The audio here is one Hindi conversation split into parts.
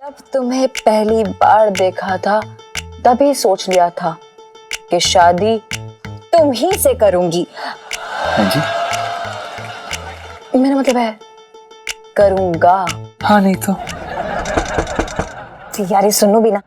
जब तुम्हें पहली बार देखा था तभी सोच लिया था कि शादी तुम ही से करूंगी। हाँ जी, मेरा मतलब है करूंगा। हाँ नहीं तो यार ये सुनो भी ना।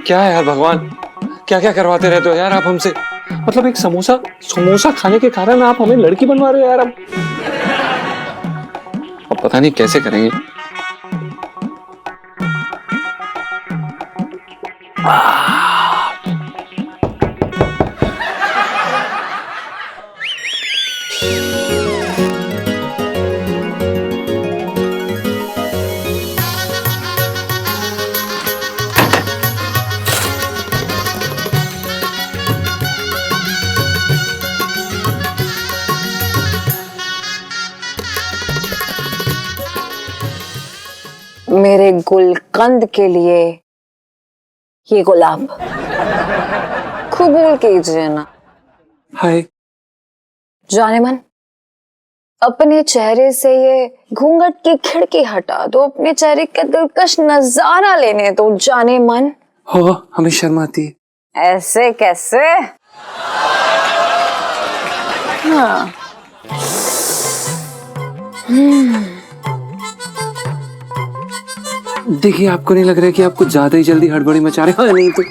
क्या है यार भगवान, क्या क्या करवाते रहते हो यार आप हमसे। मतलब एक समोसा खाने के कारण आप हमें लड़की बनवा रहे हो यार। अब पता नहीं कैसे करेंगे। मेरे गुलकंद के लिए ये गुलाब कबूल कीजिए ना। हाय जाने मन, अपने चेहरे से ये घूंघट की खिड़की हटा दो, अपने चेहरे का दिलकश नजारा लेने दो। जाने मन, हो हमें शर्म आती है। ऐसे कैसे? हाँ देखिए आपको नहीं लग रहा है कि आप कुछ ज्यादा ही जल्दी हड़बड़ी मचा रहे हो? नहीं तो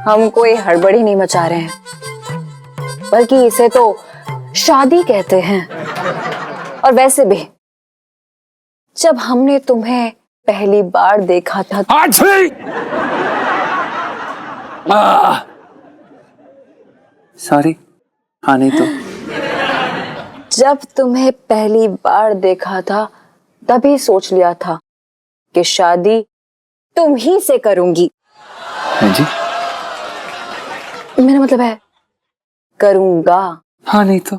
हम कोई हड़बड़ी नहीं मचा रहे हैं, बल्कि इसे तो शादी कहते हैं। और वैसे भी जब हमने तुम्हें पहली बार देखा था सॉरी, हाँ नहीं तो जब तुम्हें पहली बार देखा था तभी सोच लिया था कि शादी तुम ही से करूंगी। हाँ जी, मेरा मतलब है करूंगा। हाँ नहीं तो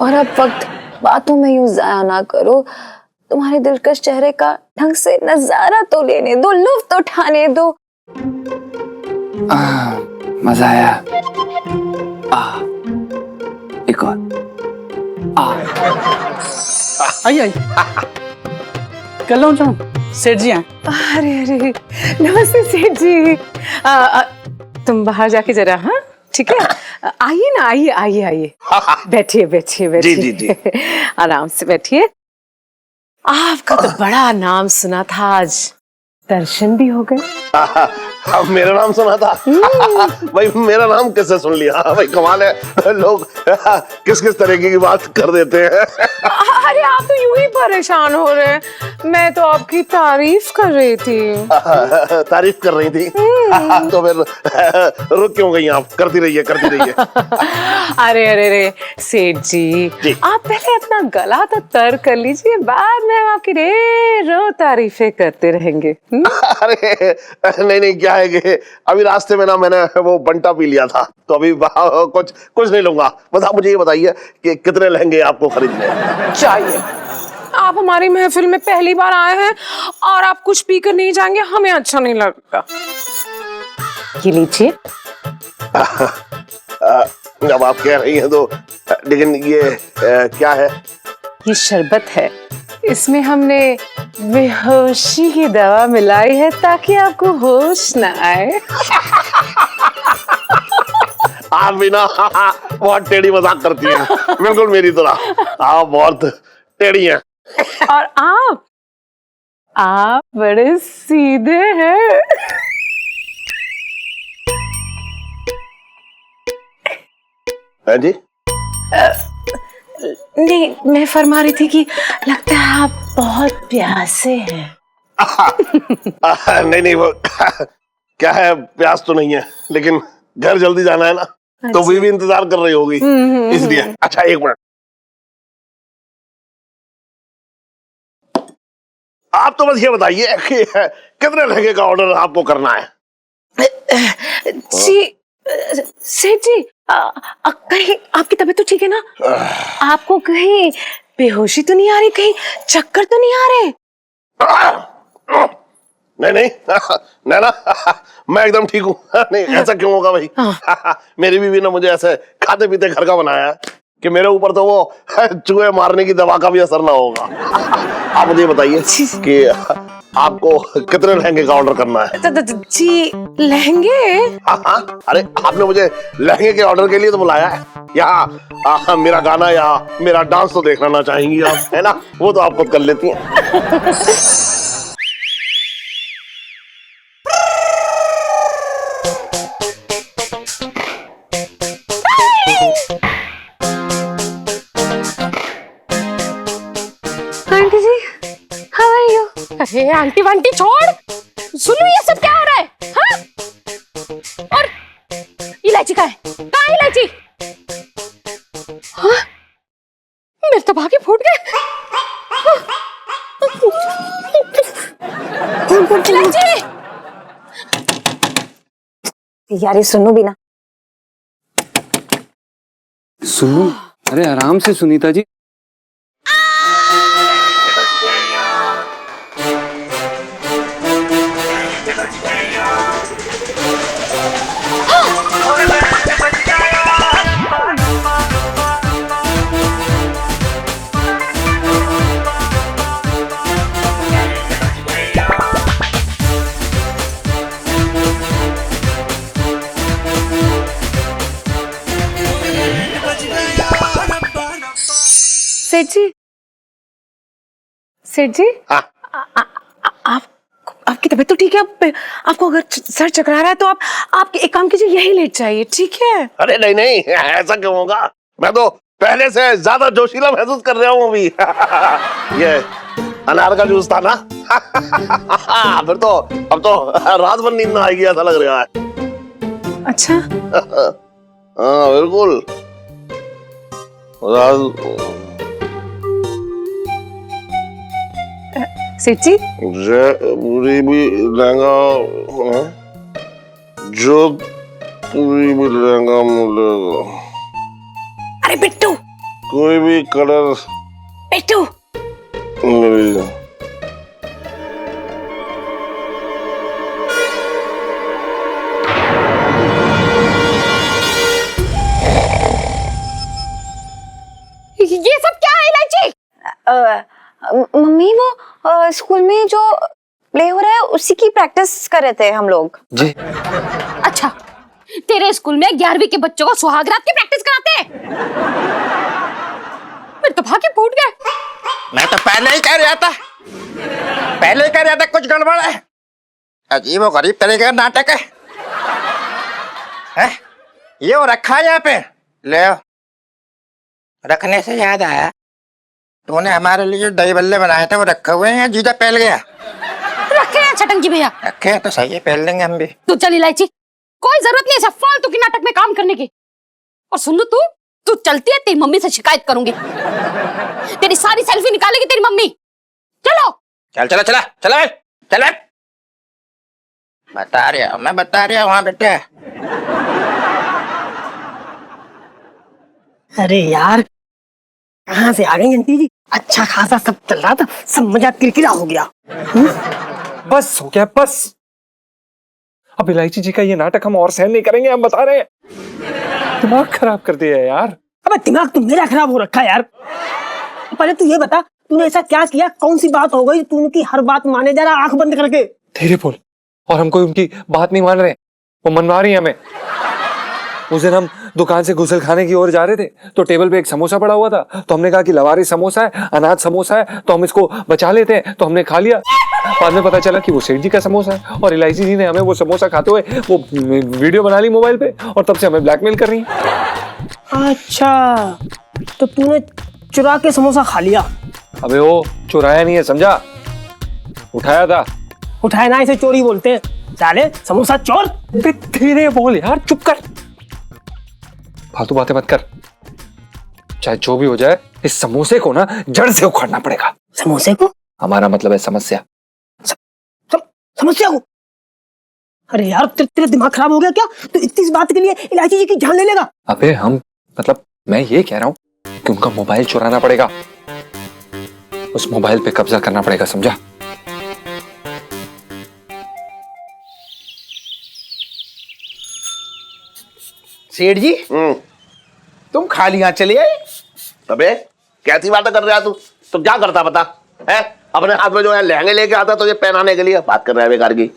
और अब वक्त बातों में यूं जाया ना करो, तुम्हारे दिलकश चेहरे का ढंग से नजारा तो लेने दो, लुत्फ उठाने दो। मजा आया। एक और। आई आई कर लो सेठ जी हैं। अरे अरे नमस्ते सेठ जी। तुम बाहर जाके जरा, हाँ ठीक है, आइए ना, आइए आइए आइए, बैठिए बैठिए बैठिए। जी, जी, जी। आराम से बैठिए। आपका तो बड़ा नाम सुना था, आज दर्शन भी हो गए। अब मेरा नाम सुना था। भाई मेरा नाम किससे सुन लिया? भाई कमाल है, लोग किस किस तरीके की बात कर देते हैं। अरे आप तो यूं ही परेशान हो रहे हैं, मैं तो आपकी तारीफ कर रही थी। तारीफ कर रही थी तो फिर रुक क्यों गई आप? करती रहिए करती रहिए। अरे अरे अरे सेठ जी, आप पहले अपना गला तो तर कर लीजिए, बाद में हम आपकी ढेरों तारीफें करते रहेंगे। अरे नहीं क्या है कि अभी रास्ते में ना मैंने वो बंटा पी लिया था, तो अभी कुछ नहीं लूंगा। बस आप मुझे ये बताइए कि कितने लहंगे आपको खरीदने चाहिए? आप हमारी महफिल में पहली बार आए हैं और आप कुछ पीकर नहीं जाएंगे, हमें अच्छा नहीं लगता। ये लीजिए। अब आप कह रही हैं तो, लेकिन ये क्या है? ये शरबत है, इसमें हमने बेहोशी की दवा मिलाई है ताकि आपको होश न आए। आप भी ना बहुत टेढ़ी मजाक करती हैं, बिल्कुल मेरी तरह। आप बहुत टेढ़ी हैं। और आप बड़े सीधे हैं। है जी? नहीं, मैं फरमा रही थी कि लगता है आप बहुत प्यासे हैं। नहीं वो क्या है, प्यास तो नहीं है, लेकिन घर जल्दी जाना है ना, तो वो भी इंतजार कर रही होगी इसलिए। अच्छा एक मिनट, आप तो बस ये बताइए कि कितने लहंगे का ऑर्डर आपको करना है? जी सेठ जी, कहीं आपकी तबीयत तो ठीक है ना? आपको कहीं बेहोशी तो नहीं आ रही, कहीं चक्कर तो नहीं आ रहे? नहीं नहीं नैना, मैं एकदम ठीक हूँ। नहीं ऐसा क्यों होगा भाई? मेरी बीवी ने मुझे ऐसे खाते पीते घर का बनाया है कि मेरे ऊपर तो वो चूहे मारने की दवा का भी असर ना होगा। आप मुझे बताइए कि आपको कितने लहंगे का ऑर्डर करना है? जी लहंगे? हाँ, अरे आपने मुझे लहंगे के ऑर्डर के लिए तो बुलाया है। यहाँ मेरा गाना या मेरा डांस तो देखना ना चाहेंगी आप, है ना? वो तो आप खुद कर लेती हैं। Aunty ji, how are you? अरे आंटी वांटी छोड़, सुनो ये सब क्या हो रहा है? हाँ? और इलायची कहाँ है? कहाँ है इलायची? हाँ? मेरे तो भागे फूट गए। इलायची! यार ये सुनो भी ना। सुनो, अरे आराम से सुनीता जी। सेठ जी, सेठ जी, हाँ। आप आपकी तबीयत तो ठीक है? आपको अगर सर चकरा रहा है तो आप एक काम कीजिए, यही लेट जाइए, ठीक है? अरे नहीं नहीं, ऐसा क्यों होगा? मैं तो पहले से ज्यादा जोशीला महसूस कर रहा हूँ अभी। ये अनार का जूस था ना। फिर तो अब तो रात भर नींद ना आएगी ऐसा लग रहा है। अच्छा। हाँ बिल्कुल। सेठ जी, पूरी भी लहंगा, जो पूरी भी लहंगा मिलेगा। अरे बिट्टू, कोई भी कलर बिट्टू, मिलेगा। ये सब क्या है इलायची? मम्मी वो स्कूल में जो प्ले हो रहा है उसी की प्रैक्टिस कर रहे थे हम लोग जी। अच्छा, तेरे स्कूल में 11वीं के बच्चों को सुहागरात की प्रैक्टिस कराते हैं? मेरे तो भागे फूट गए। मैं तो पहले ही कह रहा था, कुछ गड़बड़ है। अजीब और गरीब तरीके का नाटक है? ये वो रखा है यहाँ पे, ले आओ। रखने से याद आया, तूने हमारे लिए दही बल्ले बनाए थे, वो रखे हुए हैं, जीजा पहल गया। रखे हैं छटंगी भैया? रखे हैं तो सही है, पहल लेंगे हम भी। तू चल इलायची, कोई जरूरत नहीं है फालतू की नाटक में काम करने की। और सुन लो, तू चलती है, तेरी मम्मी से शिकायत करूंगी। तेरी सारी सेल्फी निकालेगी तेरी मम्मी। चलो चल चला चला चला। बता रहा हूँ, हाँ बेटे। अरे यार, कहाँ से आ गई आंटी जी? अच्छा खासा सब चल रहा था, सब मजाक किरकिरा हो गया। बस हो गया, बस। अब इलायची जी का ये नाटक हम और सहन नहीं करेंगे, हम बता रहे हैं। दिमाग खराब कर दिया यार। अबे दिमाग तो मेरा खराब हो रखा है यार। पहले तू ये बता, तूने ऐसा क्या किया, कौन सी बात हो गई तू उनकी हर बात माने जा रहा आंख बंद करके? धीरे बोल। और हम कोई उनकी बात नहीं मान रहे, वो मनवा रही है हमें। उस दिन हम दुकान से गुसल खाने की ओर जा रहे थे तो टेबल पे एक समोसा पड़ा हुआ था, तो हमने कहा कि लवारी समोसा है, अनाज समोसा है, तो हम इसको बचा लेते हैं, तो हमने खा लिया। बाद में पता चला कि वो सेठ जी का समोसा है, और इलायची जी ने हमें वो समोसा खाते हुए वो वीडियो बना ली मोबाइल पे, और तब से हमें ब्लैकमेल कर रही है। अच्छा, तो तूने चुरा के समोसा खा लिया? अबे वो चुराया नहीं है, समझा, उठाया था। उठाए ना, इसे चोरी बोलते हैं। साले समोसा चोर। धीरे बोल यार, चुप कर, फालतू बातें मत कर। चाहे जो भी हो जाए, इस समोसे को ना जड़ से उखाड़ना पड़ेगा। समोसे को? हमारा मतलब है समस्या। समस्या को? अरे यार, तेरा दिमाग खराब हो गया क्या? तो इस बात के लिए इलायची जी की जान ले लेगा? अबे हम, मतलब मैं ये कह रहा हूँ कि उनका मोबाइल चुराना पड़ेगा। उस मोबाइल पे कब्जा करना पड़ेगा, समझा? सेठ जी तुम खाली हाथ चले आए? अबे कैसी बातें कर रहा है तू? तो क्या करता बता? है अपने हाथ में जो है लहंगे लेके आता तुझे पहनाने के लिए, बात कर रहा है बेकार की।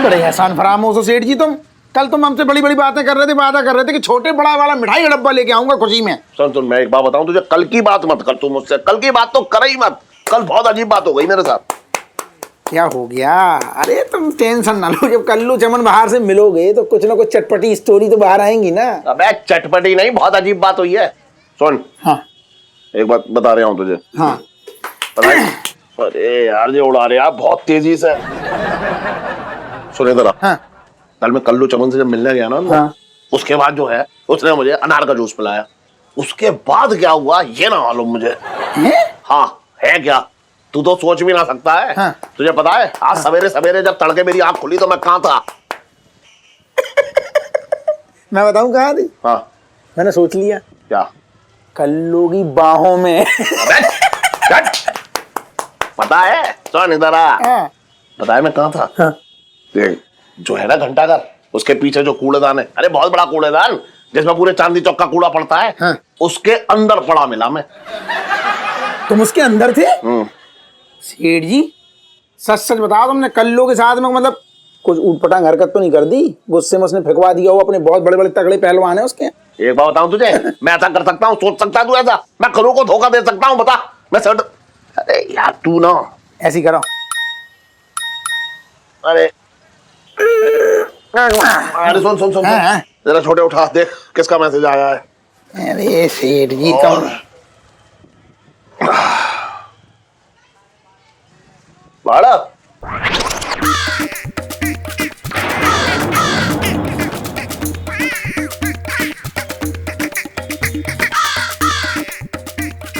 बड़े एहसान फरामोश हो सेठ जी तुम। कल तुम हमसे बड़ी बड़ी बातें कर रहे थे, वादा कर रहे थे कि छोटे बड़ा वाला मिठाई का डब्बा लेके आऊंगा खुशी में। सुन मैं एक बात बताऊं तुझे, कल की बात मत कर तू मुझसे, कल की बात तो कर ही मत। कल बहुत अजीब बात हो गई मेरे साथ। क्या हो गया? अरे तुम टेंशन ना लो, जब कल्लू चमन बाहर से मिलोगे तो कुछ ना कुछ चटपटी स्टोरी तो बाहर आएंगी ना। अबे चटपटी नहीं, बहुत अजीब बात हुई है। सुन हाँ एक बात बता रहा हूँ तुझे। हाँ अरे यार ये उड़ा रहे आप बहुत तेजी से। सुन इधर आ। हाँ कल मैं कल्लू चमन से जब मिलने गया ना, हाँ। उसके बाद जो है उसने मुझे अनार का जूस पिलाया। उसके बाद क्या हुआ ये ना मालूम मुझे। हाँ है क्या, तू तो सोच भी ना सकता है। हाँ। तुझे पता है आज सवेरे सवेरे जब तड़के मेरी आंख खुली तो मैं कहाँ था? मैं बताऊं कहाँ थी? हाँ मैंने सोच लिया, क्या? कल्लू की बाहों में। अबे, हट। पता है सुन इधर आ। हाँ। पता है मैं कहाँ था? हाँ। देख जो है ना घंटाघर, उसके पीछे जो कूड़ेदान है, अरे बहुत बड़ा कूड़ेदान जिसमें पूरे चांदी चौक का कूड़ा पड़ता है। हाँ। उसके अंदर पड़ा मिला मैं। तुम उसके अंदर थे? सेठ जी सच सच बताओ, तुमने कल्लू के साथ में मतलब कुछ ऊटपटांग हरकत तो नहीं कर दी? गुस्से में उसने फेंकवा दिया हो? अपने बहुत बड़े बड़े तगड़े पहलवान है उसके। एक बात बताऊं तुझे, मैं ऐसा कर सकता हूँ, सोच सकता है तू ऐसा? मैं करूँ को धोखा दे सकता हूँ? बता मैं सर। अरे यार तू ना ऐसी करो। अरे अरे सुन सुन सुन हाँ। जरा छोटे उठा, देख किसका मैसेज आया है। अरे सेठ जी तुम। बाड़ा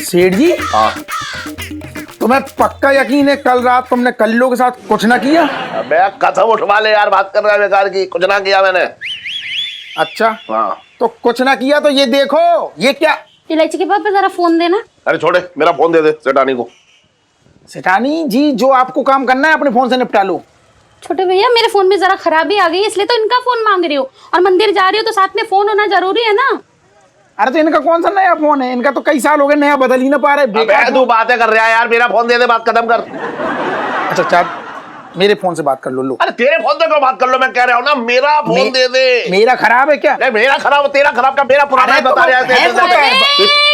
सेठ जी हाँ। तुम्हें पक्का यकीन है कल रात तुमने कल्लू के साथ कुछ ना किया? अबे कसम उठवा ले यार, बात कर रहा है बेकार की, कुछ ना किया मैंने। अच्छा हाँ तो कुछ ना किया तो ये देखो ये क्या। इलायची के पापा जरा फोन देना। अरे छोड़े मेरा फोन दे दे सेठानी को। सेठानी जी जो आपको काम करना है अपने फोन से निपटा लो। छोटे भैया मेरे फोन में जरा खराबी आ गई इसलिए तो इनका फोन मांग रही हो, और मंदिर जा रही हो तो साथ में फोन होना जरूरी है ना। अरे तो इनका कौन सा नया फोन है? इनका तो कई साल हो गए, नया बदल ही ना पा रहे। अबे तू बातें कर रहा है यार, मेरा फोन दे दे, बात खत्म कर। अच्छा चार मेरे फोन से बात कर लो। लो अरे तेरे फोन से क्यों बात कर लो, मैं कह रहा हूँ ना मेरा फोन दे दे। मेरा खराब है क्या? नहीं मेरा खराब, तेरा खराब का मेरा पुराना है, बता रहा है।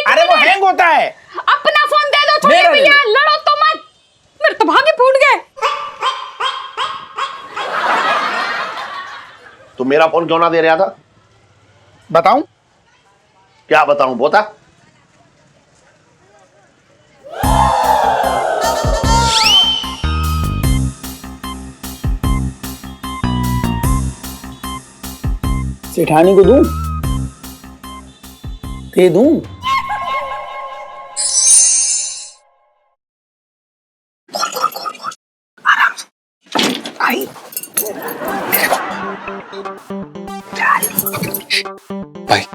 अरे वो हैंग होता है। अपना फोन दे दो छोटे मेरा भैया, लड़ो तो मत, मेरे तो भागे फूट गए। तू मेरा फोन क्यों ना दे रहा था? बताऊं? क्या बताऊं बोता? सेठानी को दूं? दे दूं? आराम से आई। भाई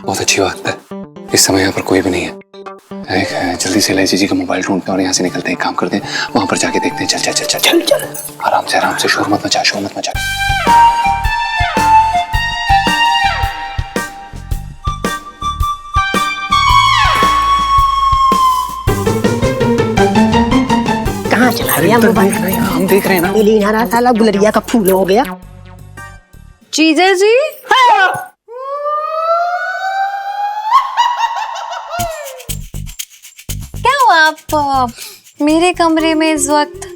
बहुत अच्छी बात है, इस समय यहाँ पर कोई भी नहीं है। एक जल्दी से इलायची जी का मोबाइल ढूंढते हैं और यहाँ से निकलते हैं, काम करते हैं, वहां पर जाके देखते हैं। चल चल चल चल चल चल आराम से शोर मत मचा, शोर मत मचा। कहाँ चला गया मोबाइल? हम देख रहे हैं ना। मिली ना रहा, साला गुलरिया का फूल हो गया। जीजा जी क्या हुआ? आप मेरे कमरे में इस वक्त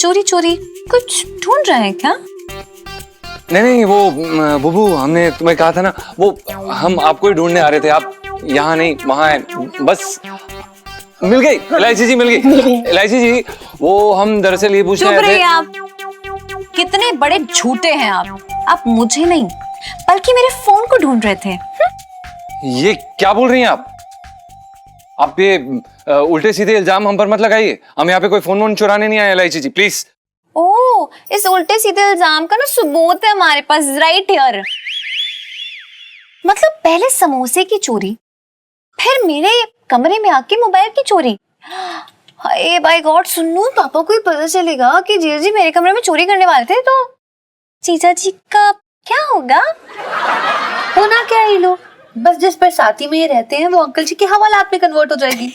चोरी चोरी कुछ ढूंढ रहे हैं क्या? नहीं वो बुबू हमने तुम्हें कहा था ना, वो हम आपको ही ढूंढने आ रहे थे। आप यहाँ नहीं वहाँ है। बस मिल गई इलायची जी, मिल गई इलायची जी। वो हम दरअसल ये पूछ चुप रहे थे। रहिए आप, कितने बड़े झूठे हैं आप मुझे नहीं बल्कि मेरे फोन को ढूंढ रहे थे। ये क्या बोल रही हैं आप ये उल्टे सीधे इल्जाम हम पर मत लगाइए। हम यहाँ पे कोई फोन वोन चुराने नहीं आए इलायची जी, प्लीज। ओ, इस उल्टे सीधे इल्जाम का ना सबूत है हमारे पास, राइट हियर। मतलब पहले समोसे की चोरी, फिर मेरे कमरे में आके मोबाइल की चोरी। हाय बाय गॉड, सुनो पापा को ही पता चलेगा कि जीजा जी मेरे कमरे में चोरी करने वाले थे तो जीजा जी का क्या होगा? होना क्या ही लो, बस जिस पर साथी में ये रहते हैं वो अंकल जी के हवालात में कन्वर्ट हो जाएगी।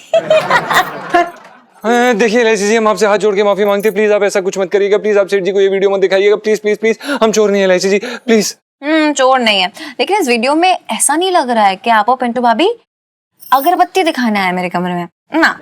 देखिए एलआईसी जी, हम आपसे हाथ जोड़ के माफी मांगते हैं, प्लीज आप ऐसा कुछ मत करिएगा, प्लीज आप सेठ जी को ये वीडियो मत दिखाइएगा, प्लीज प्लीज प्लीज। हम चोर नहीं है एलआईसी जी, प्लीज। चोर नहीं है, लेकिन इस वीडियो में ऐसा नहीं लग रहा है कि आप और पिंटू भाभी अगरबत्ती दिखाने आए मेरे कमरे में ना।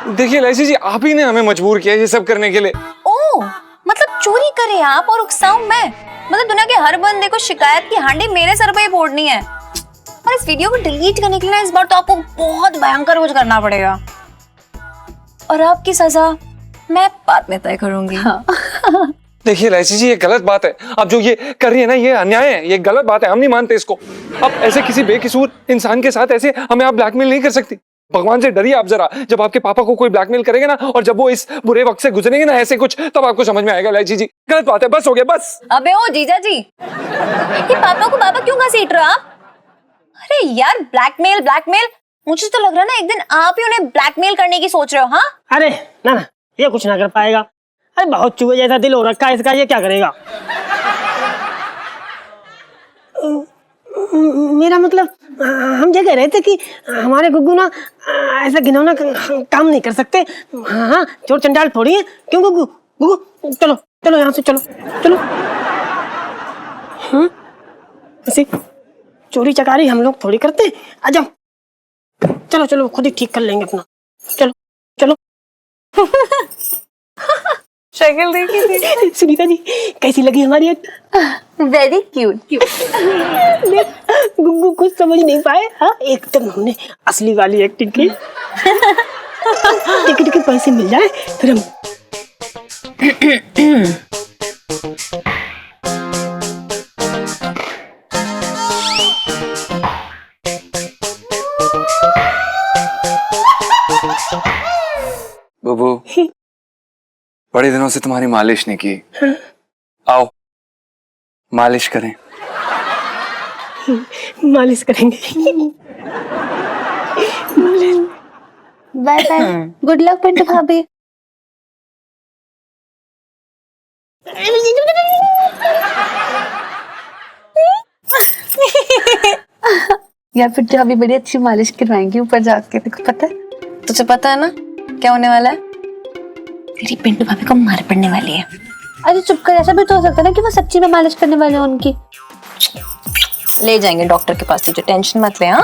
देखिए एलआईसी जी, आप ही ने हमें मजबूर किया ये सब करने के लिए। ओह, मतलब चोरी करे आप और उकसाऊं मैं? मतलब दुनिया के हर बंदे को शिकायत की हांडी मेरे सर पे ही फोड़नी है। और इस वीडियो को डिलीट करने के लिए इस बार तो आपको बहुत भयंकर कुछ करना पड़ेगा, और आपकी सजा मैं बाद में तय करूंगी। देखिए एलआईसी जी, ये गलत बात है, आप जो ये कर रही है ना, ये अन्याय है, ये गलत बात है, हम नहीं मानते इसको। अब ऐसे किसी बेकसूर इंसान के साथ ऐसे हमें आप ब्लैकमेल नहीं कर सकती। भगवान से डरिए आप जरा, जब आपके पापा को कोई ब्लैकमेल करेगा ना, और जब वो इस बुरे वक्त से गुजरेंगे ना ऐसे कुछ, तब आपको समझ में आएगा एलआईसी जी, गलत बात है, बस हो गया बस। अबे ओ जीजा जी, ये पापा को बाबा क्यों घसीट रहे हो आप? अरे यार, ब्लैकमेल ब्लैकमेल, मुझे तो लग रहा है ना एक दिन आप ही उन्हें ब्लैकमेल करने की सोच रहे हो। हाँ अरे ना ना, ये कुछ ना कर पाएगा। अरे बहुत चूहे जैसा दिल हो रखा है इसका, ये क्या करेगा? मेरा मतलब हम ये कह रहे थे कि हमारे गुग्गू ना ऐसा घिनौना काम नहीं कर सकते। हाँ हाँ, चोर चंडाल थोड़ी है। क्यों गुग्गू? गुग्गू चलो चलो यहाँ से, चलो चलो। ऐसे चोरी चकारी हम लोग थोड़ी करते। आ जाओ, चलो चलो, खुद ही ठीक कर लेंगे अपना। चलो चलो। शक्ल देखी थी सुनीता जी, कैसी लगी हमारी एक्ट? Very cute. गुग्गू कुछ समझ नहीं पाए। हाँ, एकदम हमने असली वाली एक्टिंग की। टिकट के पैसे मिल जाए फिर हम। बबू, बड़े दिनों से तुम्हारी मालिश नहीं की। आओ मालिश करें। मालिश करेंगे। Bye bye, good luck Pintu भाभी। यार पिंटू भाभी बड़ी अच्छी मालिश करवाएंगी ऊपर जाके, देखो पता है तुझे? पता है ना क्या होने वाला है? तेरी पिंटू भाभी को मार पड़ने वाली है। अरे चुप कर, ऐसा भी तो हो सकता है ना कि वो सच्ची में मालिश करने वाले हैं उनकी। ले जाएंगे डॉक्टर के पास, तुझे टेंशन मत ले। हाँ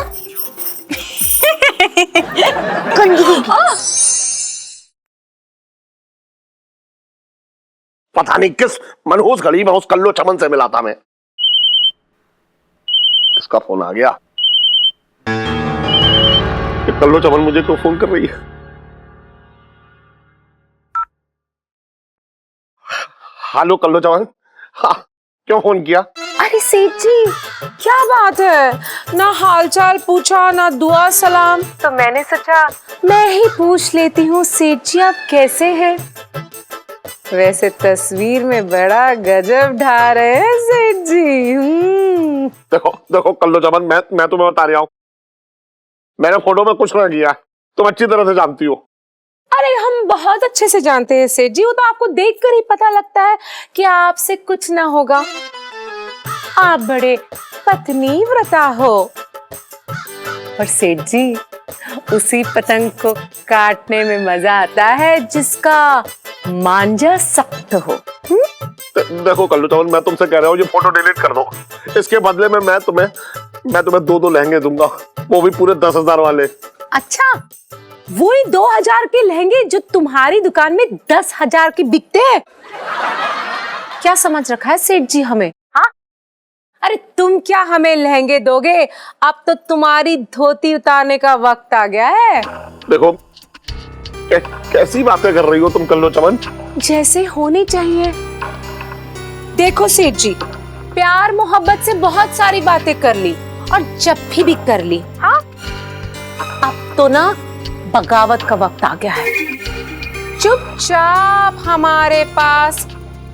पता नहीं किस मनहूस घड़ी में उस कल्लो चमन से मिला था मैं। इसका फोन आ गया। ये कल्लो चमन मुझे क्यों फोन कर रही है? हेलो कल्लो चमन। हाँ, क्यों फोन किया? अरे सेठ जी, क्या बात है, ना हालचाल पूछा ना दुआ सलाम, तो मैंने सोचा मैं ही पूछ लेती हूँ सेठ जी आप कैसे हैं। वैसे तस्वीर में बड़ा गजब ढा रहे हैं सेठ जी। देखो देखो कल्लो चमन, मैं तुम्हें बता रहा हूँ, मैंने फोटो में कुछ ना किया, तुम अच्छी तरह से जानती हो। अरे हम बहुत अच्छे से जानते हैं सेठ जी, वो तो आपको देखकर ही पता लगता है कि आपसे कुछ ना होगा। आप बड़े पत्नी व्रता हो। और सेठ जी, उसी पतंग को काटने में मजा आता है जिसका मांझा सख्त हो। देखो कल्लू चमन, मैं तुमसे कह रहा हूँ ये फोटो डिलीट कर दो। इसके बदले में मैं तुम्हें 2 लहंगे दूंगा, वो भी पूरे 10,000 वाले। अच्छा, वही 2,000 के लहंगे जो तुम्हारी दुकान में 10,000 के बिकते हैं? क्या समझ रखा है सेठ जी हमें? हाँ, अरे तुम क्या हमें लहंगे दोगे? अब तो तुम्हारी धोती उतारने का वक्त आ गया है। देखो कैसी बातें कर रही हो तुम कल्लो चमन? जैसे होनी चाहिए। देखो सेठ जी, प्यार मोहब्बत से बहुत सारी बातें कर ली और जब भी कर ली। हाँ, अब तो ना बगावत का वक्त आ गया है। चुपचाप हमारे पास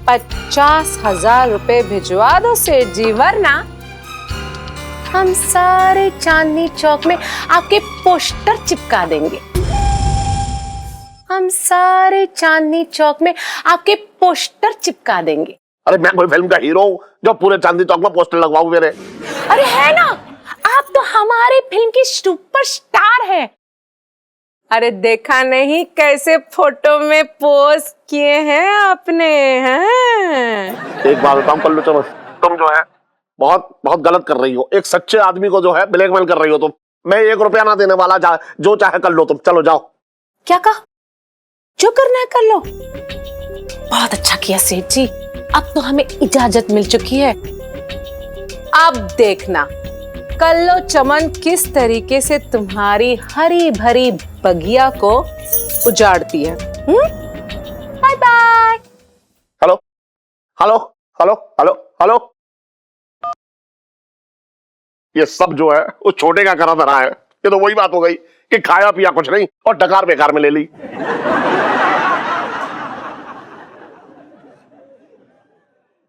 50,000 रुपए भिजवा दो सेठ जी, वरना हम सारे चांदनी चौक में आपके पोस्टर चिपका देंगे। हम सारे चांदनी चौक में आपके पोस्टर चिपका देंगे। अरे मैं कोई फिल्म का हीरो हूँ जो पूरे चांदनी चौक में पोस्टर लगवाऊं मेरे? अरे है ना, आप तो हमारे फिल्म की सुपरस्टार है। अरे देखा नहीं कैसे फोटो में पोज किए हैं आपने? हैं? एक बात बताऊं कल्लू चलो, तुम जो है बहुत बहुत गलत कर रही हो। एक सच्चे आदमी को जो है ब्लैकमेल कर रही हो तुम। मैं 1 रुपया ना देने वाला, जो चाहे कर लो तुम, चलो जाओ। क्या कहा? जो करना है कर लो। बहुत अच्छा किया सेठ जी, अब तो हमें इजाजत मिल चुकी है। अब देखना कल्लो चमन किस तरीके से तुम्हारी हरी भरी बगिया को उजाड़ती है। Bye bye. Hello hello hello hello hello. ये सब जो है वो छोटे का करा धरा है। ये तो वही बात हो गई कि खाया पिया कुछ नहीं और डकार बेकार में ले ली।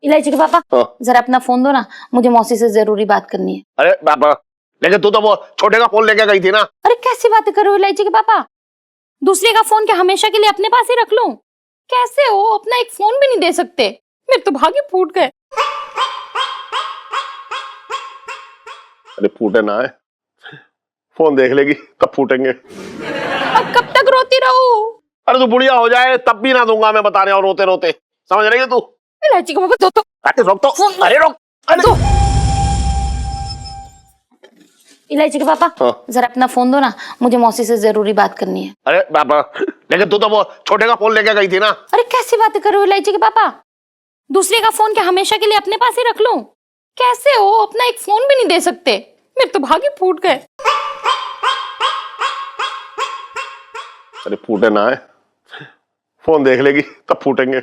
इलायची के पापा, हाँ। जरा अपना फोन दो ना, मुझे मौसी से जरूरी बात करनी है। अरे बाबा, लेकिन तू तो वो छोटे का फोन लेके गई थी ना। अरे कैसी बातें कर रहे हो इलायची के पापा? दूसरे का फोन क्या हमेशा के लिए अपने पास ही रख लूं? कैसे हो, अपना एक फोन भी नहीं दे सकते? मेरे तो भाग्य फूट गए। अरे फूटे ना है, फोन देख लेगी तब फूटेंगे। अब कब तक रोती रहूं? अरे तू बुढ़िया हो जाए तब भी ना दूंगा मैं बताने, और रोते रोते। समझ रही है तू? इलायची के पापा दो तो। अरे रोक तो, अरे रोक, अरे दो। इलायची के पापा, हाँ। जरा अपना फोन दो ना, मुझे मौसी से जरूरी बात करनी है। अरे बाबा, लेकिन तू तो वो छोटे का फोन लेके गई थी ना। अरे कैसी बातें कर रहे हो इलायची के पापा? दूसरे का फोन क्या हमेशा के लिए अपने पास ही रख लूं? कैसे हो, अपना एक फोन भी नहीं दे सकते? मेरे तो भाग्य फूट गए। अरे फूटे ना है, फोन देख लेगी तब फूटेंगे।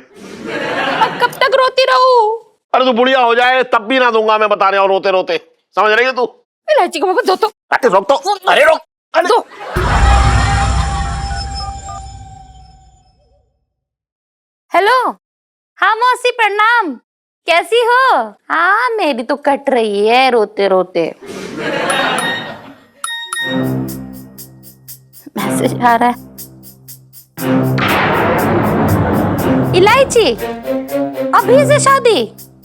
अब कब तक रोती रहूं? अरे तू बुढ़िया हो जाए तब भी ना दूंगा मैं बताने, और रोते रोते। समझ रही है तू? इलायची के पापा दो तो। अरे रोक तो, अरे रोक, अरे दो। हेलो, हाँ मौसी प्रणाम, कैसी हो? हाँ मेरी तो कट रही है रोते रोते। मैसेज आ रहा है। इलायची, अभी से शादी?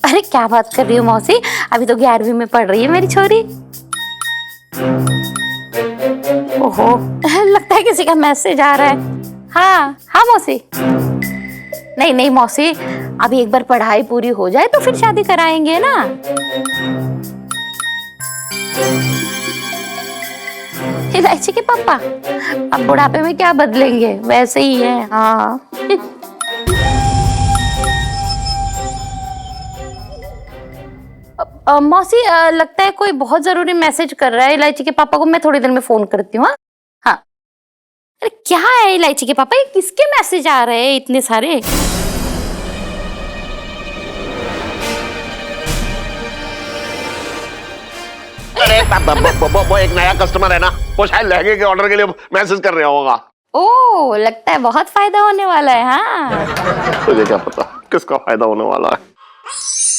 अरे क्या बात कर रही हो मौसी, अभी तो 11वीं में पढ़ रही है मेरी छोरी। ओहो, लगता है किसी का मैसेज आ रहा है। हाँ हाँ मौसी। नहीं नहीं मौसी, अभी एक बार पढ़ाई पूरी हो जाए तो फिर शादी कराएंगे ना। इलायची के पापा अब बुढ़ापे में क्या बदलेंगे, वैसे ही है। हाँ मौसी, लगता है कोई बहुत जरूरी मैसेज कर रहा है इलायची के पापा को। मैं थोड़ी देर में फोन करती हूँ। हाँ। अरे क्या है इलायची के पापा, ये किसके मैसेज आ रहे हैं इतने सारे? अरे वो एक नया कस्टमर है ना, वो शायद लहंगे के ऑर्डर के लिए मैसेज कर रहा होगा। ओ, लगता है बहुत फायदा होने वाला है। हाँ तुझे क्या पता किसका फायदा होने वाला है?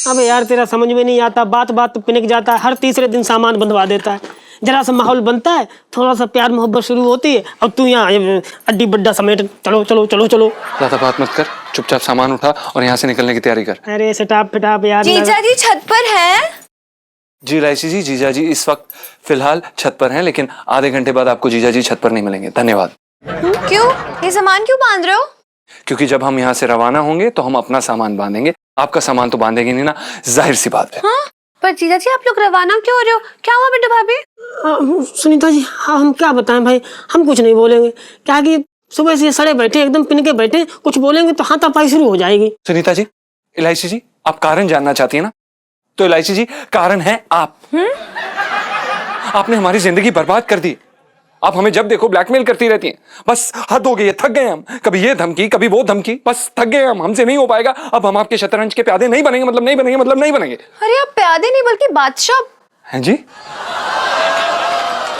अबे यार तेरा समझ में नहीं आता, बात बात तो पिनक जाता है, हर तीसरे दिन सामान बंधवा देता है। जरा सा माहौल बनता है, थोड़ा सा प्यार मोहब्बत शुरू होती है, अब तू यहाँ अड्डी बड्डा समेट चलो चलो चलो चलो। ज्यादा बात मत कर, चुपचाप सामान उठा और यहाँ से निकलने की तैयारी कर। अरे सटाप फिटाप यार। जीजा जी छत पर है? जी इलायची जी, जीजा जी इस वक्त फिलहाल छत पर हैं, लेकिन आधे घंटे बाद आपको जीजा जी छत पर नहीं मिलेंगे। धन्यवाद। क्यों, ये सामान क्यों बांध रहे हो? क्योंकि जब हम यहाँ से रवाना होंगे तो हम अपना सामान बांधेंगे, आपका सामान तो बांधेंगे नहीं ना, जाहिर सी बात है। हाँ? पर जीजा जी आप लोग रवाना क्यों हो रहे हो? क्या हुआ बेटा भाभी? सुनीता जी, हाँ हम क्या बताएं भाई, हम कुछ नहीं बोलेंगे। क्या कि सुबह से सड़े बैठे, एकदम पिन के बैठे, कुछ बोलेंगे तो हाथापाई शुरू हो जाएगी। सुनीता जी, इलायची जी आप कारण जानना चाहती है ना, तो इलायची जी कारण है आप। आपने हमारी जिंदगी बर्बाद कर दी। आप हमें जब देखो ब्लैकमेल करती रहती हैं। बस हद हो गई है, थक गए हम। कभी ये धमकी, कभी वो धमकी, बस थक गए हम, हमसे नहीं हो पाएगा। अब हम आपके शतरंज के प्यादे नहीं बनेंगे, मतलब नहीं बनेंगे, मतलब नहीं बनेंगे। अरे आप प्यादे नहीं बल्कि बादशाह। हैं जी?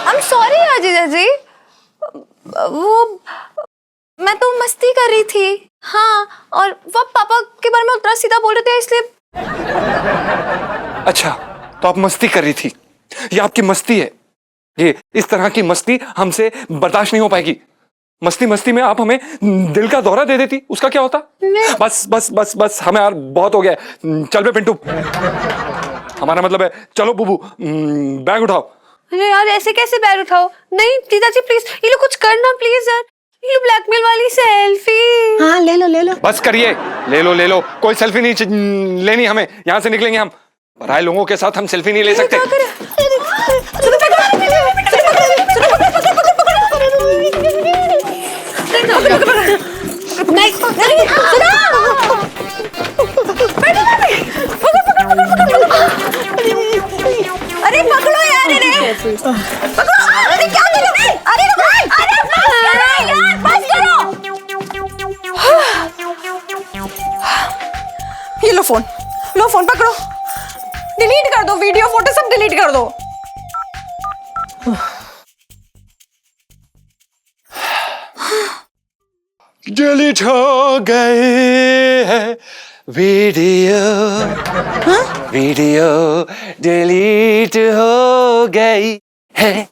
I'm sorry यार जीजा जी, वो मैं तो मस्ती कर रही थी। हाँ, और वो पापा के बारे में उल्टा सीधा बोल रहे थे इसलिए। अच्छा, तो आप मस्ती कर रही थी, ये आपकी मस्ती है। ये इस तरह की मस्ती हमसे बर्दाश्त नहीं हो पाएगी। मस्ती मस्ती में आप हमें दिल का दौरा दे देती, उसका क्या होता? बस बस बस बस, हमें यार बहुत हो गया है। चल बे पिंटू, हमारा मतलब है चलो बुबू, बैग उठाओ। अरे यार ऐसे कैसे बैग उठाओ? नहीं जीजाजी प्लीज, ये लो कुछ करना प्लीज यार, ये ब्लैकमेल वाली सेल्फी। हाँ ले लो ले लो। बस करिए, ले लो, कोई सेल्फी नहीं लेनी हमें, यहाँ से निकलेंगे हम। पराए लोगों के साथ हम सेल्फी नहीं ले सकते। अरे पकड़ो यार, इन्हें पकड़ो। अरे क्या कर रहे हो? अरे यार बस करो। ये लो फोन पकड़ो, डिलीट कर दो, वीडियो फोटो सब डिलीट कर दो। डिलीट हो गए हैं वीडियो डिलीट हो गई है।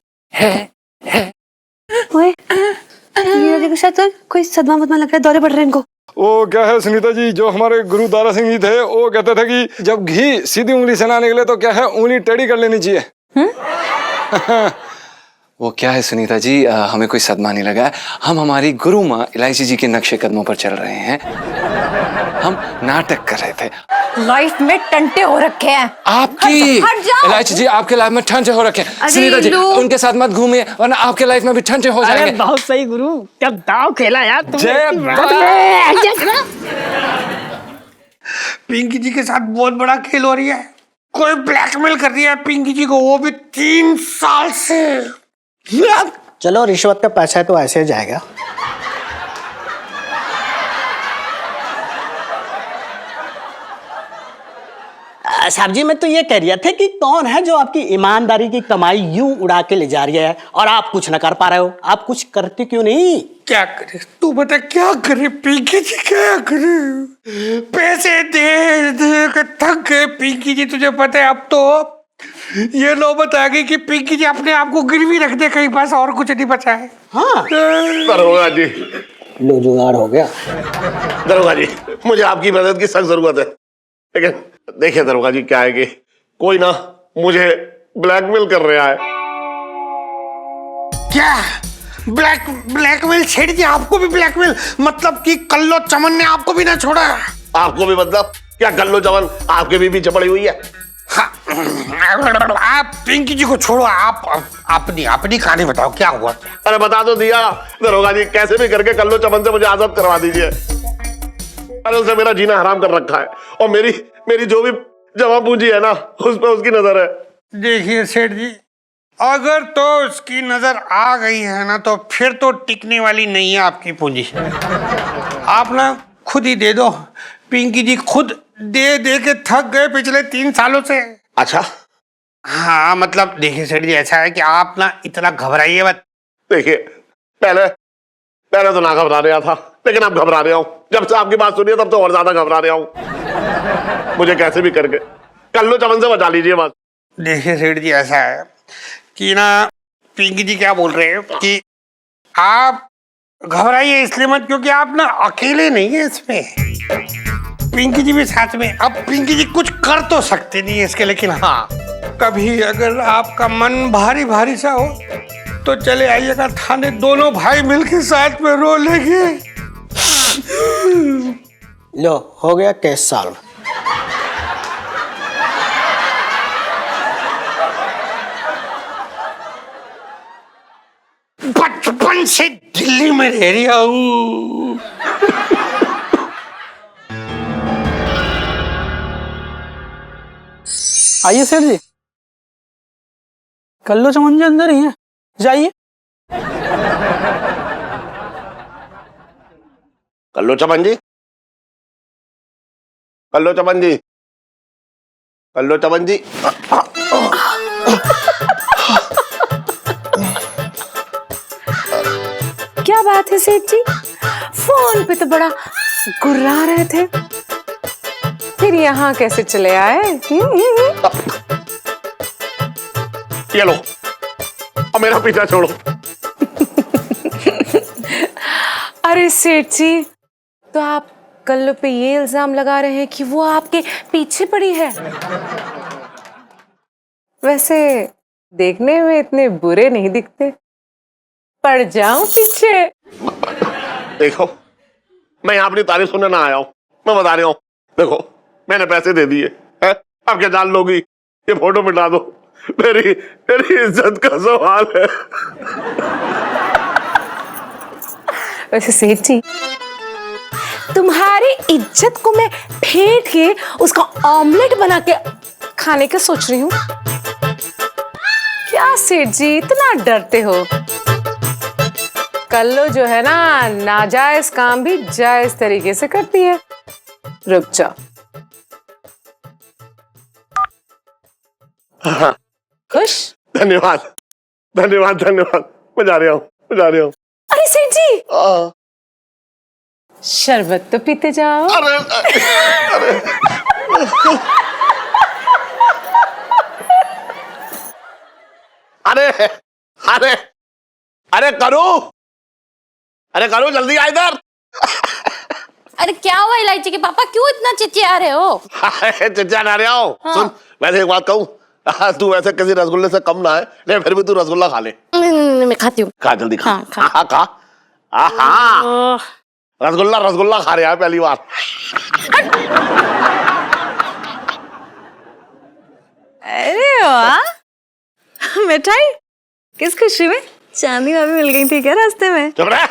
ओए ये शायद कोई सदमा लग रहा है, दौरे पड़ रहे हैं इनको। वो क्या है सुनीता जी, जो हमारे गुरु दारा सिंह जी थे वो कहते थे कि जब घी सीधी उंगली से ना निकले तो क्या है, उंगली टेढ़ी कर लेनी चाहिए। वो क्या है सुनीता जी, हमें कोई सदमा नहीं लगा है। हम हमारी गुरु माँ इलायची जी के नक्शे कदमों पर चल रहे हैं। हम नाटक कर रहे थे। लाइफ में टंटे हो रखे हैं आपकी हट जाओ। इलायची जी आपके लाइफ में ठंडे हो रखे हैं। अरे सुनीता जी लो। उनके साथ मत घूमिए वरना आपके लाइफ में भी ठंडे हो अरे जाएंगे। बहुत सही गुरु, क्या दाव खेला यार तुमने। जय पिंकी जी के साथ बहुत बड़ा खेल हो रही है, कोई ब्लैकमेल कर रही है पिंकी जी को, वो भी 3 साल से। चलो रिश्वत का पैसा है तो ऐसे जाएगा। साहब जी मैं तो ये कह रहा था कि कौन है जो आपकी ईमानदारी की कमाई यूं उड़ा के ले जा रही है और आप कुछ न कर पा रहे हो? आप कुछ करते क्यों नहीं? क्या करे तू बता, क्या करे पिंकी जी, क्या करे? पैसे दे दे के थक गए पिंकी जी, तुझे पता है अब तो ये नौबत आ गई कि पिंकी जी अपने आप को गिरवी रख दे कहीं, बस और कुछ नहीं बचा है। हाँ दरोगा जी, लो जुगाड़ हो गया। दरोगा जी मुझे आपकी मदद की सख्त जरूरत है। लेकिन देखिए दरोगा जी, क्या है कि कोई ना मुझे ब्लैकमेल कर रहा है। क्या ब्लैकमेल छेड़ दिया? आपको भी ब्लैकमेल? मतलब कि कल्लो चमन ने आपको भी ना छोड़ा? आपको भी मतलब क्या गल्लो जवान आपके भी पीछे पड़ी हुई है? हाँ, आप पिंकी जी को छोड़ो, आप अपनी कहानी बताओ, क्या हुआ? अरे बता तो दिया दरोगा जी, कैसे भी करके कल्लो चमन से मुझे आजाद करवा दीजिए। अरे उसने मेरा जीना हराम कर रखा है और मेरी जो भी जमा पूंजी है ना उस पर उसकी नजर है। देखिए सेठ जी, अगर तो उसकी नजर आ गई है ना तो फिर तो टिकने वाली नहीं है आपकी पूंजी। आप ना खुद ही दे दो। पिंकी जी खुद दे के थक गए पिछले 3 सालों से। अच्छा हाँ मतलब देखिए सेठ जी, ऐसा है कि आप ना इतना घबराइए मत। देखिए पहले तो ना घबरा रहा था, लेकिन अब घबरा रहा हूं। जब से आपकी बात सुनी है तब तो और ज्यादा घबरा रहा हूं। मुझे कैसे भी करके कल्लो चमन से बचा लीजिए बस। देखिए सेठ जी, ऐसा है कि ना पिंकी जी क्या बोल रहे हैं कि आप घबराइए इसलिए मत, क्योंकि आप ना अकेले नहीं है इसमें, पिंकी जी भी साथ में। अब पिंकी जी कुछ कर तो सकते नहीं है इसके, लेकिन हाँ कभी अगर आपका मन भारी भारी सा हो तो चले आइएगा थाने, दोनों भाई मिलकर साथ में रो लेंगे। लो हो गया केस सॉल्व। बचपन से दिल्ली में रह रही हूँ। आइए सर जी, कल्लो चमन जी अंदर ही हैं, जाइए। कल्लो चमन जी, कल्लो चमन जी, कल्लो चमन जी। क्या बात है सेठ जी, फोन पे तो बड़ा गुर्रा रहे थे, फिर यहाँ कैसे चले आए? ये लो, अब मेरा पीछा छोड़ो। सेठ जी, तो आप कल्लू पे ये इल्जाम लगा रहे हैं कि वो आपके पीछे पड़ी है। वैसे देखने में इतने बुरे नहीं दिखते, पड़ जाऊं पीछे। देखो, मैं यहाँ अपनी तारीफ सुनने ना आया हूँ, मैं बता रहा हूँ। देखो, मैंने पैसे दे दिए हैं, अब क्या जान लोगी? ये फोटो मिटा दो, मेरी इज्जत का सवाल है। वैसे सेठ जी, तुम्हारी इज्जत को मैं फेंट के उसका ऑमलेट बना के खाने का सोच रही हूँ। क्या सेठ जी इतना डरते हो? कल्लो जो है ना, नाजायज काम भी जायज तरीके से करती है। रुक जाओ। हाँ। खुश? धन्यवाद धन्यवाद धन्यवाद, मैं जा रहा हूँ। अरे सेठ जी, शरबत तो पीते जाओ। अरे अरे अरे अरे करो जल्दी आ इधर। अरे क्या हुआ इलायची के पापा, क्यों इतना चिचिया रहे हो? चिचिया ना रहा हूँ। हाँ। सुन, वैसे एक बात कहूँ, तू वैसे किसी रसगुल्ले से कम ना है, ले फिर भी तू रसगुल्ला खा ले। मैं खाती हूँ। खा जल्दी खा। हाँ, खा। हाँ। रसगुल्ला खा रहे हैं पहली बार। अरे वाह, मिठाई किस खुशी में? चांदी भाभी मिल गई थी क्या रास्ते में? चुप रह।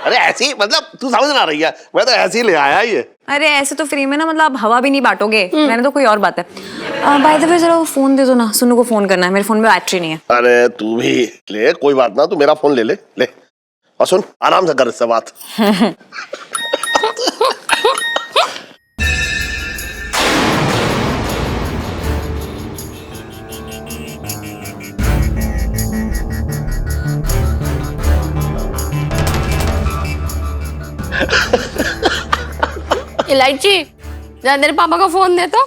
अरे ऐसी, मतलब तू समझ ना रही है, मैं तो ऐसे ही ले आया ये। अरे ऐसे तो फ्री में ना, मतलब आप हवा भी नहीं बांटोगे। मैंने तो कोई और बात है। बाय द वे जरा वो फोन दे दो ना, सुनो को फोन करना है, मेरे फोन में बैटरी नहीं है। अरे तू भी ले, कोई बात ना, तू मेरा फोन ले और सुन, आराम से कर इससे बात। इलायची, जरा तेरे पापा को फोन दे तो।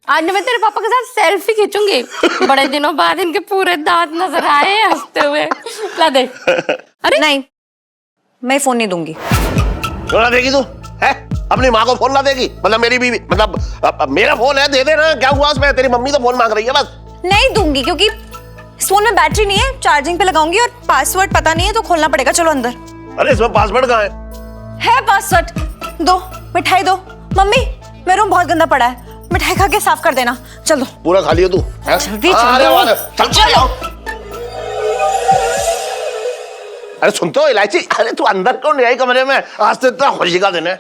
आज मैं तेरे पापा के साथ सेल्फी खींचूंगी। बड़े दिनों बाद इनके पूरे दांत नजर आए हैं हंसते हुए। ला दे। अरे नहीं, मैं फोन नहीं दूंगी। क्यों ना देगी तू? है? अपनी माँ को फोन ना देगी? मतलब मेरी बीवी, मतलब मेरा फोन है, दे देना। क्या हुआ उसमें? तेरी मम्मी तो फोन मांग रही है बस। नहीं दूंगी, क्योंकि इस फोन में बैटरी नहीं है, चार्जिंग पे लगाऊंगी और पासवर्ड पता नहीं है तो खोलना पड़ेगा। चलो अंदर। अरे इसमें पासवर्ड कहाँ है? पासवर्ड दो, मिठाई दो। मम्मी, मेरा रूम बहुत गंदा पड़ा है, मिठाई खा के साफ कर देना। चलो। पूरा खा लिया तू? जल्दी चलो। अरे सुन तो इलायची, अरे तू अंदर क्यों नहीं आई कमरे में? आज तो इतना खुशी का दिन है?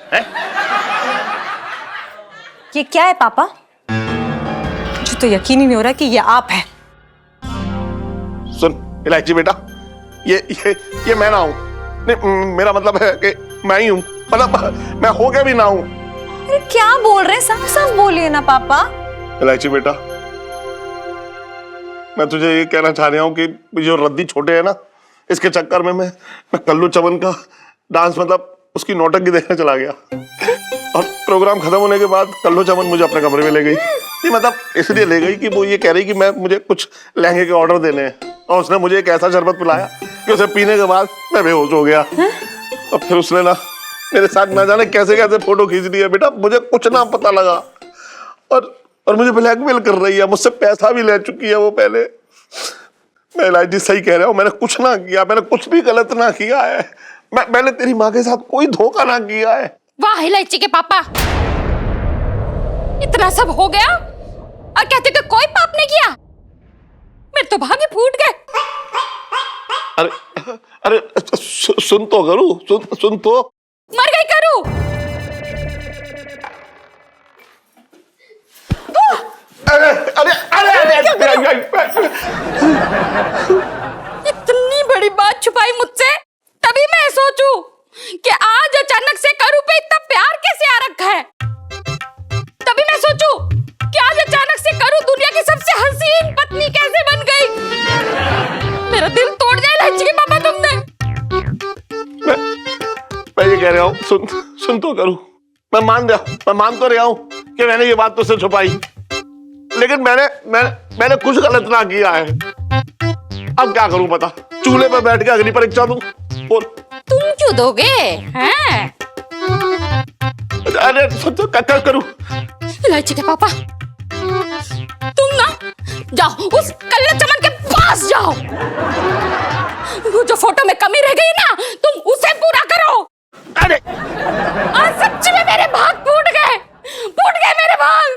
ये क्या है पापा? मुझे तो यकीन ही नहीं हो रहा कि ये आप है। सुन इलायची बेटा, ये मैं ना हूँ। नहीं, मेरा मतलब है कि मैं ही हूँ, मतलब मैं हो के भी ना हूँ। अरे क्या बोल रहे हैं? साफ साफ बोलिए ना पापा। इलायची बेटा, मैं तुझे ये कहना चाह रहा हूँ कि जो रद्दी छोटे है ना, इसके चक्कर में मैं कल्लू चमन का डांस, मतलब उसकी नौटंकी देखने चला गया। और प्रोग्राम खत्म होने के बाद कल्लू चमन मुझे अपने कमरे में ले गई। ये मतलब इसलिए ले गई कि वो ये कह रही कि मुझे कुछ लहंगे के ऑर्डर देने हैं, और उसने मुझे एक ऐसा शरबत पिलाया कि उसे पीने के बाद मैं बेहोश हो गया। और फिर उसने ना मेरे साथ ना जाने कैसे कैसे फोटो खींच ली है बेटा, मुझे कुछ ना पता लगा। और मुझे ब्लैकमेल कर रही है, मुझसे पैसा भी ले चुकी है वो पहले। मैं इलायची सही कह रहा हूँ, मैंने कुछ ना किया, मैंने कुछ भी गलत ना किया है। मैंने तेरी माँ के साथ कोई धोखा ना किया है। वाह इलायची के पापा, इतना सब हो गया और कहते कि कोई पाप नहीं किया। मेरे तो भागे फूट गए। अरे सुन तो करूँ, सुन तो। मर गई करूँ। अरे इतनी बड़ी बात छुपाई मुझसे, तभी मैं सोचूं कि आज अचानक से करू पे इतना प्यार कैसे आ रखा है। तभी मैं सोचूं कि आज अचानक से करू दुनिया की सबसे हसीन पत्नी कैसे बन गई। मेरा दिल तोड़ दिया इलायची के पापा तुमने। मैं ये कह रहा हूँ, सुन तो करूँ। मैं मान तो रहा हूँ कि मैंने ये बात तुझसे छुपाई, लेकिन मैंने कुछ गलत ना किया है। अब क्या करूं बता? चूल्हे पर बैठ के अग्नि परीक्षा दूं? बोल। तुम क्यों दोगे? हैं? अरे सोचो क्या करूं? इलायची के पापा, तुम ना जाओ उस कल्ले चमन के पास जाओ। वो जो फोटो में कमी रह गई ना, तुम उसे पूरा करो। अरे आज सच्ची में मेरे भाग फूट गए मेरे भाग।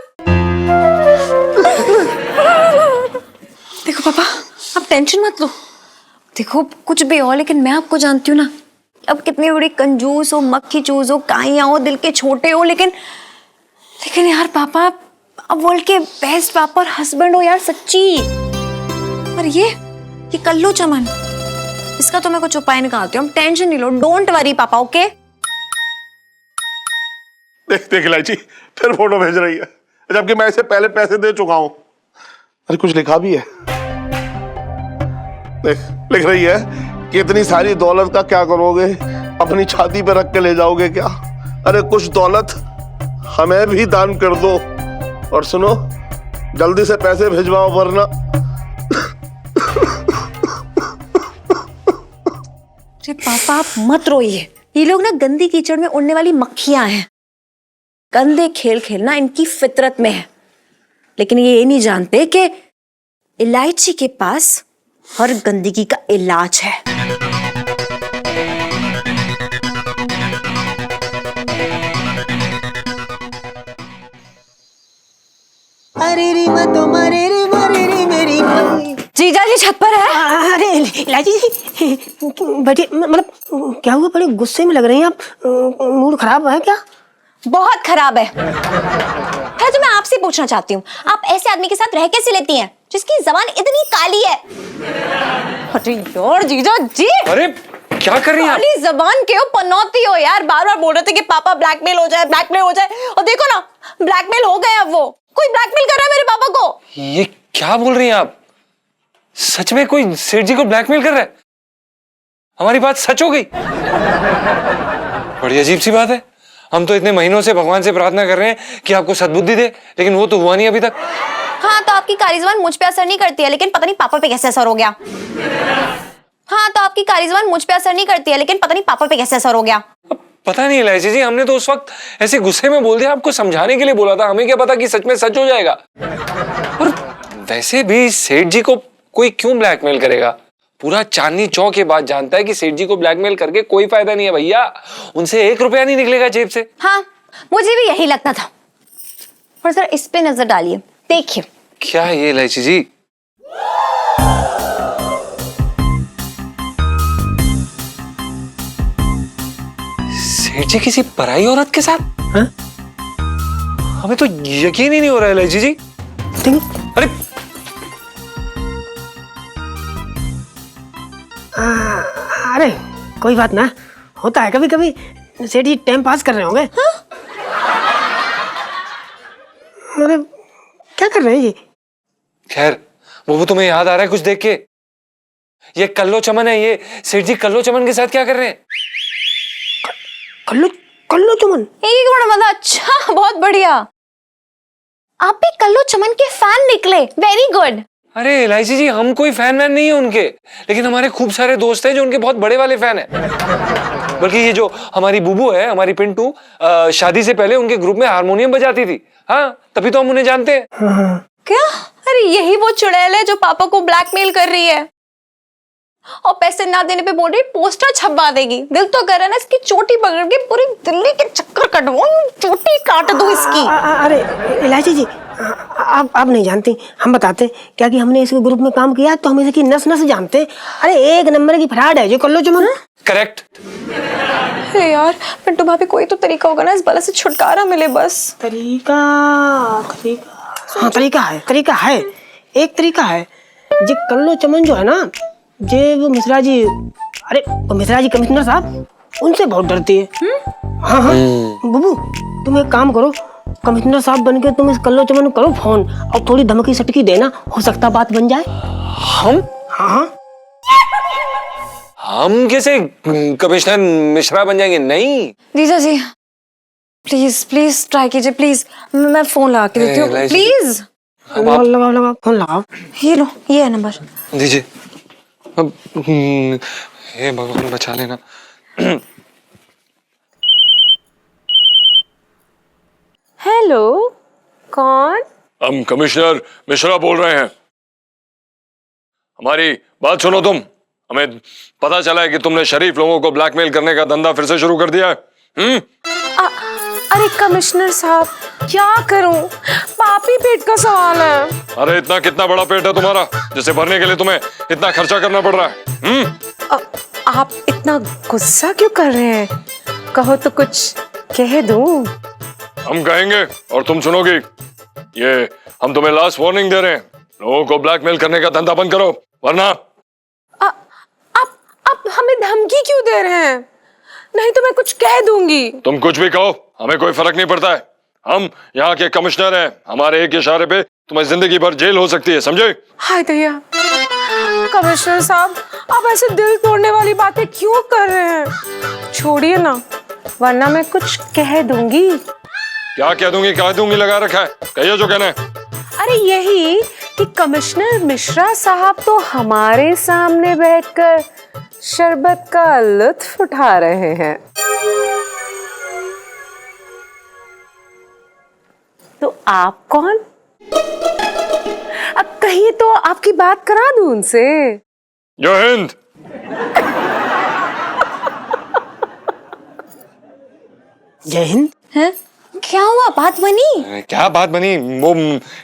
देखो पापा, आप टेंशन मत लो। देखो कुछ भी हो, लेकिन मैं आपको जानती हूँ ना, अब कितनी बड़ी कंजूस हो, मक्खी चूज हो, काइयां हो, दिल के छोटे हो, लेकिन यार पापा अब वर्ल्ड के बेस्ट पापा और हस्बैंड हो यार, सच्ची। और ये कल्लू चमन, इसका तो मैं कुछ उपाय निकालती हूँ, टेंशन नहीं लो, डोंट वरी पापा, ओके? देख इलायची फिर फोटो भेज रही है, जबकि मैं इसे पहले पैसे दे चुका हूं। अरे कुछ लिखा भी है, देख लिख रही है कि इतनी सारी दौलत का क्या करोगे, अपनी छाती पे रख के ले जाओगे क्या? अरे कुछ दौलत हमें भी दान कर दो, और सुनो जल्दी से पैसे भिजवाओ वरना। अरे पापा आप मत रोइए, ये लोग ना गंदी कीचड़ में उड़ने वाली मक्खियां हैं। गंदे खेल खेलना इनकी फितरत में है, लेकिन ये नहीं जानते कि इलायची के पास हर गंदगी का इलाज है। अरे रे मैं तुम्हारे रे मरे रे मेरी जीजा जी छत पर है। अरे इलायची जी बैठिए, मतलब क्या हुआ, बड़े गुस्से में लग रही हैं आप, मूड खराब है क्या? बहुत खराब है। खैर तो मैं आपसे पूछना चाहती हूँ, आप ऐसे आदमी के साथ रह कैसे लेती हैं जिसकी जबान इतनी काली है? अरे यार जीजा जी, अरे क्या कर रही हैं आप? काली जबान के हो, पनौती हो यार। बार बार बोल रहे थे कि पापा ब्लैकमेल हो जाए, और देखो ना ब्लैकमेल हो गए। अब वो कोई ब्लैकमेल कर रहा है मेरे पापा को। ये क्या बोल रही हैं आप? सच में कोई सेठ जी को ब्लैकमेल कर रहा है? हमारी बात सच हो गई? बड़ी अजीब सी बात है। हम तो इतने महीनों से भगवान से प्रार्थना कर रहे हैं कि आपको सद्बुद्धि दे, लेकिन वो तो हुआ नहीं अभी तक। हाँ तो आपकी काली ज़बान मुझ पे असर नहीं करती है, लेकिन पता नहीं पापा पे कैसे असर हो गया। हाँ तो आपकी काली ज़बान मुझ पे असर नहीं करती है, लेकिन पता नहीं पापा पे कैसे असर हो गया। पता नहीं इलायची जी, हमने तो उस वक्त ऐसे गुस्से में बोल दिया, आपको समझाने के लिए बोला था, हमें क्या पता कि सच में सच हो जाएगा। और वैसे भी सेठ जी को कोई क्यों ब्लैकमेल करेगा? पूरा चांदनी चौक ये बात जानता है कि सेठ जी को ब्लैकमेल करके कोई फायदा नहीं है भैया, उनसे 1 रुपया नहीं निकलेगा जेब से। हाँ मुझे भी यही लगता था। और जरा इस पे नजर डालिए, देखिए। क्या है ये इलायची जी? सेठ जी किसी पराई औरत के साथ? हाँ? हमें तो यकीन ही नहीं हो रहा है इलायची जी। अरे अरे कोई बात ना, होता है कभी कभी, सेठ जी टाइम पास कर रहे होंगे। हाँ? अरे क्या कर रहे हैं ये? खैर वो तुम्हें याद आ रहा है कुछ देख के? ये कल्लो चमन है, ये सेठ जी कल्लो चमन के साथ क्या कर रहे हैं? कल्लो चमन? एक बड़ा मजा। अच्छा बहुत बढ़िया, आप भी कल्लो चमन के फैन निकले, वेरी गुड। अरे इलायची जी, हम कोई फैन वैन नहीं है उनके, लेकिन हमारे खूब सारे दोस्त हैं जो उनके बहुत बड़े वाले फैन हैं। बल्कि ये जो हमारी बुबू है, हमारी पिंटू, शादी से पहले उनके ग्रुप में हारमोनियम बजाती थी। हाँ तभी तो हम उन्हें जानते हैं। क्या? अरे यही वो चुड़ैल है जो पापा को ब्लैकमेल कर रही है और पैसे ना देने पे बोल रही पोस्टर छपवा देगी। दिल तो कर रहा है ना इसकी चोटी पकड़ के पूरी दिल्ली के चक्कर कटवाऊं, चोटी काट दो इसकी। अरे इलायची जी, आप नहीं जानती, हम बताते क्या कि हमने इसके ग्रुप में काम किया तो हम इसकी नस नस जानते। अरे 1 नंबर की फ्रॉड है जो कल्लो चमन। करेक्ट। अरे यार पिंटू भाभी, कोई तो तरीका होगा ना इस बला से छुटकारा मिले बस। तरीका हाँ तरीका है, एक तरीका है। जो कल्लो चमन जो है ना, वो मिश्रा जी, अरे वो मिश्रा जी कमिश्नर साहब, उनसे बहुत डरती है। हाँ बुबू तुम एक काम करो, कमिश्नर साहब बन के तुम इस कल्लो चमन को करो फोन और थोड़ी धमकी सटकी देना, हो सकता बात बन जाए। हम? हाँ हम कैसे कमिश्नर मिश्रा बन जाएंगे? नहीं जीजा जी प्लीज प्लीज ट्राई कीजिए प्लीज, मैं फोन लगा के देती हूँ प्लीज। लगाओ फोन लगाओ। ये लो, ये है नंबर। दीजिए। अब हे भगवान बचा लेना। हेलो, कौन? हम कमिश्नर मिश्रा बोल रहे हैं। हमारी बात सुनो तुम। हमें पता चला है कि तुमने शरीफ लोगों को ब्लैकमेल करने का धंधा फिर से शुरू कर दिया है। अरे कमिश्नर साहब, क्या करूं? पापी पेट का सवाल है। अरे इतना कितना बड़ा पेट है तुम्हारा जिसे भरने के लिए तुम्हें इतना खर्चा करना पड़ रहा है? आप इतना गुस्सा क्यों कर रहे हैं? कहो तो कुछ कह दूं। हम कहेंगे और तुम सुनोगी। ये हम तुम्हें लास्ट वार्निंग दे रहे हैं। लोगों को ब्लैकमेल करने का धंधा बंद करो, वरना आप हमें धमकी क्यों दे रहे हैं? नहीं तो मैं कुछ कह दूंगी। तुम कुछ भी कहो, हमें कोई फर्क नहीं पड़ता है। हम यहाँ के कमिश्नर हैं। हमारे एक इशारे पे तुम्हें जिंदगी भर जेल हो सकती है, समझे? हाय दया, कमिश्नर साहब, आप ऐसे दिल तोड़ने वाली बातें क्यों कर रहे हैं? छोड़िए ना, वरना मैं कुछ कह दूंगी। क्या कह दूंगी लगा रखा है। कहिए जो कहना है। अरे यही कि कमिश्नर मिश्रा साहब तो हमारे सामने बैठकर शरबत का लुत्फ उठा रहे हैं। तो आप कौन? अब कहिए तो आपकी बात करा दूं उनसे। जय हिंद। जय हिंद। हैं? क्या हुआ, बात बनी? क्या बात बनी? वो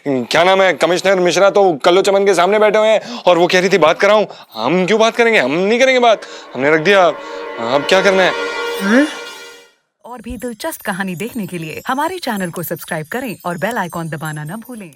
क्या नाम है, कमिश्नर मिश्रा तो कल्लो चमन के सामने बैठे हुए हैं और वो कह रही थी बात कराऊं। हम क्यों बात करेंगे? हम नहीं करेंगे बात, हमने रख दिया। अब क्या करना है? और भी दिलचस्प कहानी देखने के लिए हमारे चैनल को सब्सक्राइब करें और बेल आइकॉन दबाना न भूलें।